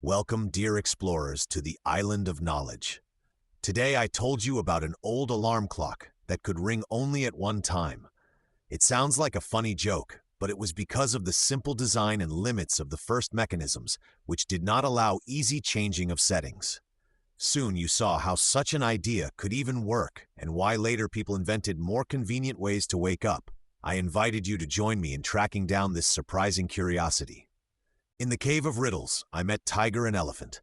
Welcome, dear explorers, to the Island of Knowledge. Today I told you about an old alarm clock that could ring only at one time. It sounds like a funny joke, but it was because of the simple design and limits of the first mechanisms, which did not allow easy changing of settings. Soon you saw how such an idea could even work and why later people invented more convenient ways to wake up. I invited you to join me in tracking down this surprising curiosity. In the Cave of Riddles, I met Tiger and Elephant.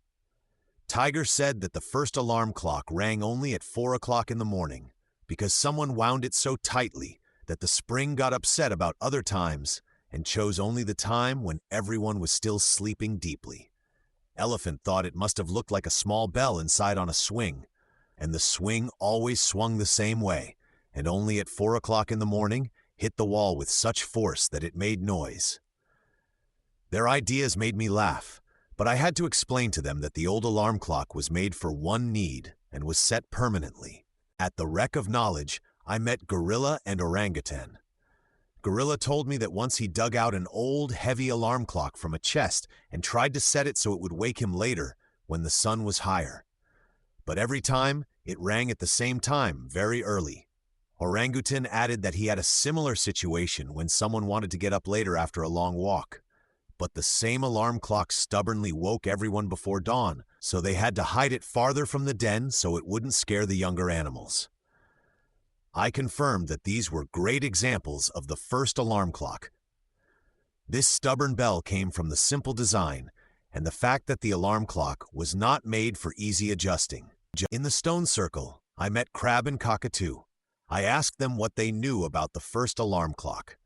Tiger said that the first alarm clock rang only at 4 o'clock in the morning because someone wound it so tightly that the spring got upset about other times and chose only the time when everyone was still sleeping deeply. Elephant thought it must have looked like a small bell inside on a swing, and the swing always swung the same way, and only at 4 o'clock in the morning hit the wall with such force that it made noise. Their ideas made me laugh, but I had to explain to them that the old alarm clock was made for one need and was set permanently. At the Wreck of Knowledge, I met Gorilla and Orangutan. Gorilla told me that once he dug out an old, heavy alarm clock from a chest and tried to set it so it would wake him later when the sun was higher. But every time, it rang at the same time, very early. Orangutan added that he had a similar situation when someone wanted to get up later after a long walk. But the same alarm clock stubbornly woke everyone before dawn, so they had to hide it farther from the den so it wouldn't scare the younger animals. I confirmed that these were great examples of the first alarm clock. This stubborn bell came from the simple design and the fact that the alarm clock was not made for easy adjusting. In the stone circle, I met Crab and Cockatoo. I asked them what they knew about the first alarm clock.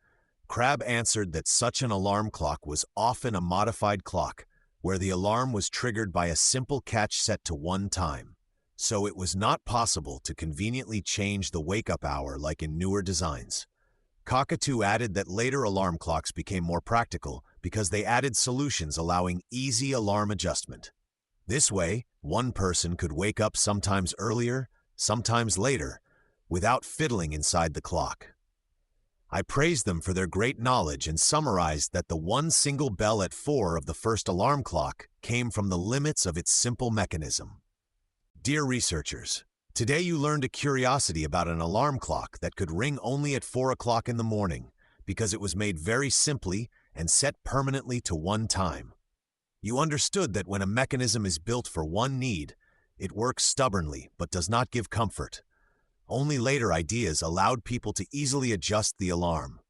Crab answered that such an alarm clock was often a modified clock, where the alarm was triggered by a simple catch set to one time, so it was not possible to conveniently change the wake-up hour like in newer designs. Cockatoo added that later alarm clocks became more practical because they added solutions allowing easy alarm adjustment. This way, one person could wake up sometimes earlier, sometimes later, without fiddling inside the clock. I praised them for their great knowledge and summarized that the one single bell at 4 of the first alarm clock came from the limits of its simple mechanism. Dear researchers, today you learned a curiosity about an alarm clock that could ring only at 4 o'clock in the morning because it was made very simply and set permanently to one time. You understood that when a mechanism is built for one need, it works stubbornly but does not give comfort. Only later ideas allowed people to easily adjust the alarm.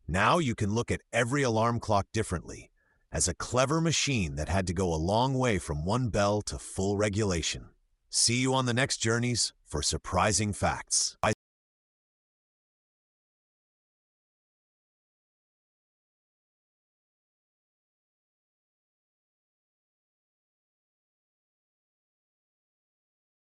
Now you can look at every alarm clock differently, as a clever machine that had to go a long way from one bell to full regulation. See you on the next journeys for surprising facts.